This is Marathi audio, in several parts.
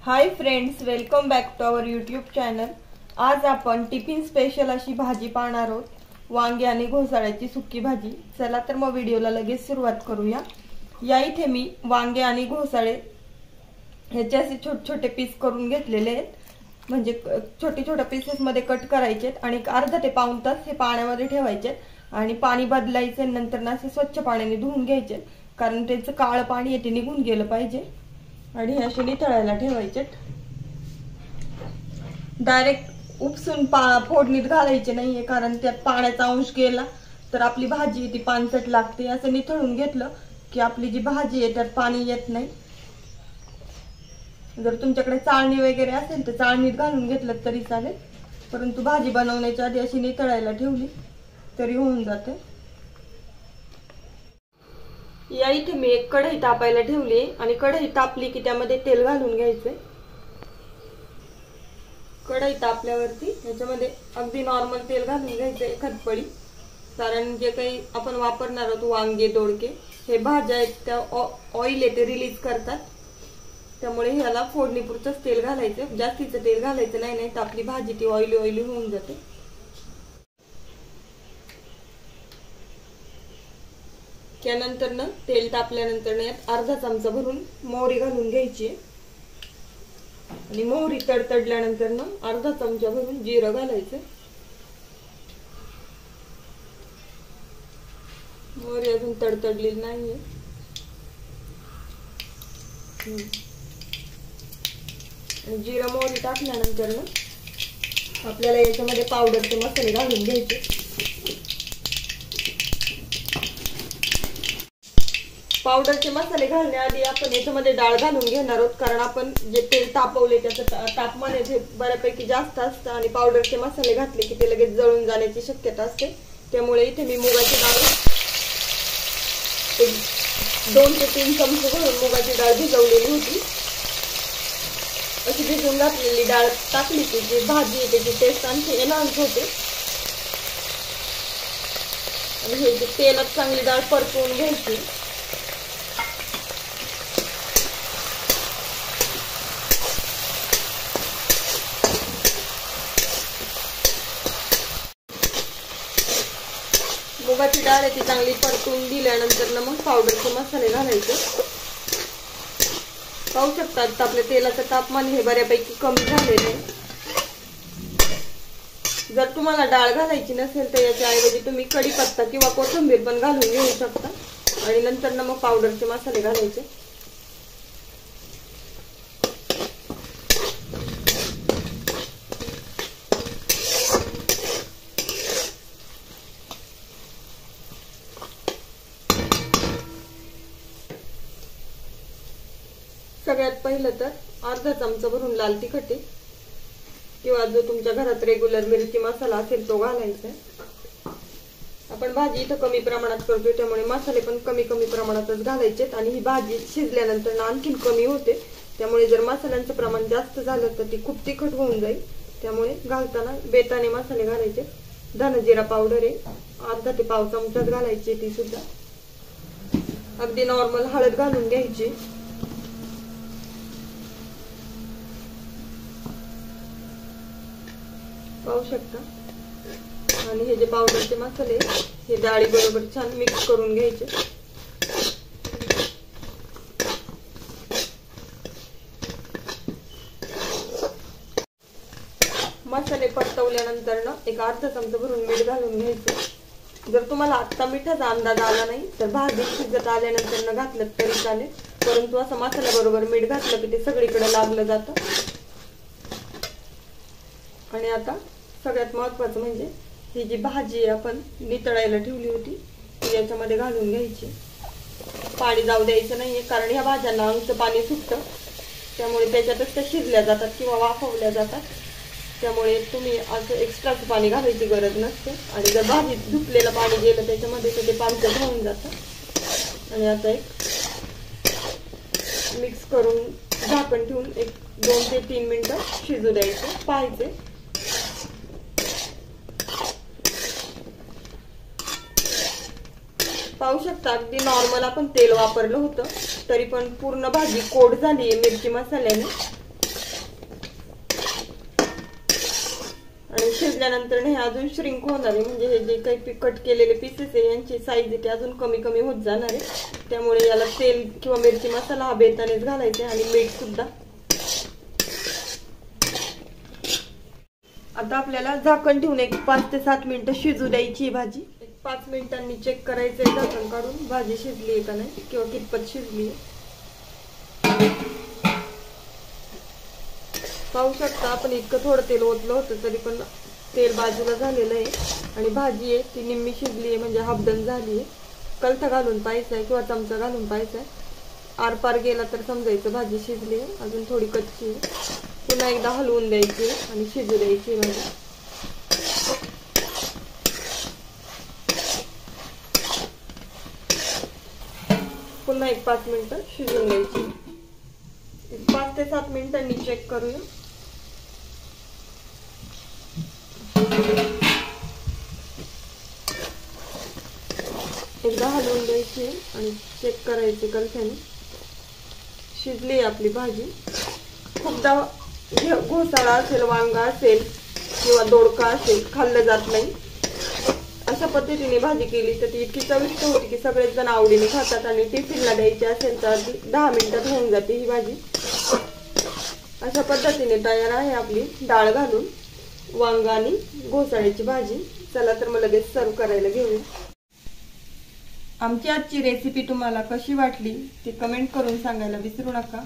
High friends, welcome back to our YouTube channel. आज आपण टिफिन स्पेशल अशी भाजी पाहणार आहोत, वांगे आणि घोसाळ्याची सुकी भाजी। चला तर मग व्हिडिओला लगेच सुरुवात करूया। या इथे मी वांगे आणि घोसाळे ह्याचे असे छोटे छोटे पीस करून घेतलेले आहेत, म्हणजे छोटे छोटे पीसेस मध्ये कट करायचे आणि अर्धा ते पाऊण तास हे पाण्यामध्ये ठेवायचे आणि पाणी बदलायचे। नंतर ना असे स्वच्छ पाण्याने धुवून घ्यायचे, कारण त्याचं काळं पाणी येते निघून गेलं पाहिजे। आणि हे असे निथळायला ठेवायचे। डायरेक्ट उपसून फोडणीत घालायचे नाहीये, कारण त्यात पाण्याचा अंश गेला तर आपली भाजी ती पानसट लागते। असं निथळून घेतलं की आपली जी भाजी आहे त्यात पाणी येत नाही। जर तुमच्याकडे चाळणी वगैरे असेल तर चाळणीत घालून घेतलं तरी चालेल, परंतु भाजी बनवण्याच्या आधी अशी निथळायला ठेवली तरी होऊन जाते। या इथे मी एक कढई तापायला ठेवली आणि कढई तापली की त्यामध्ये तेल घालून घ्यायचे। कढई तापल्यावरती याच्यामध्ये अगदी नॉर्मल तेल घालून घ्यायचं एखाद पळी, कारण जे काही आपण वापरणार आहोत वांगे दोडके हे भाज्या आहेत त्या ऑइल येते रिलीज करतात, त्यामुळे ह्याला फोडणीपुरतच तेल घालायचं, जास्तीचं तेल घालायचं नाही तर आपली भाजी ती ऑइली ऑइली होऊन जाते। त्यानंतर ना तेल तापल्यानंतर यात अर्धा चमचा भरून मोहरी घालून घ्यायची आणि मोहरी तडतडल्यानंतर ना अर्धा चमचा भरून जिरं घालायचं। मोहरी अजून तडतडलेली नाहीये। जिरं मोहरी टाकल्यानंतर ना आपल्याला याच्यामध्ये पावडरचे मसाले घालून घ्यायचे। पावडरचे मसाले घालण्याआधी आपण याच्यामध्ये डाळ घालून घेणार आहोत, कारण आपण जे तेल तापवले त्याचं तापमान हे बऱ्यापैकी जास्त असतं आणि पावडरचे मसाले घातले की ते लगेच जळून जाण्याची शक्यता असते। त्यामुळे इथे मी मुगाची डाळ 2 ते 3 चमचे भरून मुगाची डाळ भिजवलेली होती। अशी भिजवून घातलेली डाळ टाकली की जी भाजी आहे त्याची टेस्ट आणखी एनहान्स होते। आणि हे तेलात चांगली डाळ परतवून घ्यायची। मुगाची डाळ ती चांगली परतून दिल्यानंतर ना मग पावडरचे मसाले घालायचे। पाहू शकता आपल्या तेलाचं तापमान हे बऱ्यापैकी कमी झालेलं आहे। जर तुम्हाला डाळ घालायची नसेल तर याच्या ऐवजी तुम्ही कढीपत्ता किंवा कोथिंबीर पण घालून घेऊ शकता आणि नंतर ना मग पावडरचे मसाले घालायचे। सगळ्यात पहिलं तर अर्धा चमचा भरून लाल तिखट किंवा जो तुमच्या घरात रेग्युलर मिरची मसाला असेल तो घालायचा। आपण भाजी इथं कमी प्रमाणात करतोय त्यामुळे मसाले पण कमी प्रमाणातच घालायचे आणि ही भाजी शिजल्यानंतर आणखीन कमी होते, त्यामुळे जर मसाल्यांचं प्रमाण जास्त झालं तर ती खूप तिखट होऊन जाईल। त्यामुळे घालताना बेताने मसाले घालायचे। धना जिरा पावडर आहे अर्धा ते पाव चमचाच घालायची, ती सुद्धा अगदी नॉर्मल हळद घालून घ्यायची। पाहू शकता आणि हे जे पावडरचे मसाले हे डाळी बरोबर छान मिक्स करून घ्यायचे। मसाले परतवल्यानंतर ना एक अर्धा चमचा भरून मीठ घालून घ्यायचं। जर तुम्हाला आता मिठाचा अंदाज आला नाही तर भाजी शिजत आल्यानंतर न घातलं तरी चालेल, परंतु असं मसाल्याबरोबर मीठ घातलं की ते सगळीकडे लागलं जातं। आणि आता सगळ्यात महत्त्वाचं म्हणजे ही जी भाजी आपण नितळायला ठेवली होती ती याच्यामध्ये घालून घ्यायची। पाणी जाऊ द्यायचं नाहीये, कारण ह्या भाज्यांना अंगचं पाणी सुटतं, त्यामुळे त्याच्यातच त्या शिजल्या जातात किंवा वाफवल्या जातात। त्यामुळे तुम्ही असं एक्स्ट्राचं पाणी घालायची गरज नसते आणि जर भाजीत धुतलेलं पाणी गेलं त्याच्यामध्ये तर ते पानसट होऊन जातं। आणि आता एक मिक्स करून झाकण ठेवून एक 2 ते 3 मिनिटं शिजू द्यायचे, पाहायचे। पाहू शकता अगदी नॉर्मल आपण तेल वापरलं होतं तरी पण पूर्ण भाजी कोट झाली आहे मिरची मसाल्याने। शिजल्यानंतर हे अजून श्रिंक होणार आहे, म्हणजे हे जे काही कट केलेले पीसेस आहे यांची साईज आहे ती अजून कमी कमी होत जाणार आहे. त्यामुळे याला तेल किंवा मिरची मसाला हा बेतानेच घालायचा आणि मीठ सुद्धा. आता आपल्याला झाकण ठेवून एक 5 ते 7 मिनिटं शिजू द्यायची भाजी. 5 मिनिटांनी चेक करायचंय झाकण काढून भाजी शिजली आहे का नाही किंवा कितपत शिजली आहे. पाहू शकता आपण इतकं थोडं तेल ओतलं होतं तरी पण तेल बाजूला झालेलं आहे आणि भाजी आहे ती निम्मी शिजली आहे, म्हणजे हाफडन झाली आहे. कलथा घालून पाहायचा आहे किंवा चमचा घालून पाहायचा आहे. आरपार गेला तर समजायचं भाजी शिजली आहे, अजून थोडी कच्ची आहे. पुन्हा एकदा हलवून द्यायची आणि शिजू द्यायची भाजी. पुन्हा एक 5 मिनिटं शिजवून द्यायची. 5 ते 7 मिनिटांनी चेक करूया. एकदा हलवून द्यायची आणि चेक करायची कलथ्याने. शिजली आपली भाजी. खूपदा घोसाळा असेल, वांगा असेल किंवा दोडका असेल खाल्लं जात नाही. अशा पद्धतीने भाजी केली तर ती इतकी चविष्ट होती की सगळेच जण आवडीने खातात आणि टिफिनला द्यायची असेल तर 10 मिनिटात होऊन जाते ही भाजी. अशा पद्धतीने तयार आहे आपली डाळ घालून वांगा आणि घोसाळ्याची भाजी. चला तर मग लगेच सर्व करायला घेऊया. आमची आजची रेसिपी तुम्हाला कशी वाटली ती कमेंट करून सांगायला विसरू नका.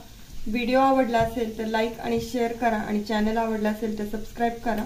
व्हिडिओ आवडला असेल तर लाईक आणि शेअर करा आणि चॅनल आवडला असेल तर सबस्क्राईब करा.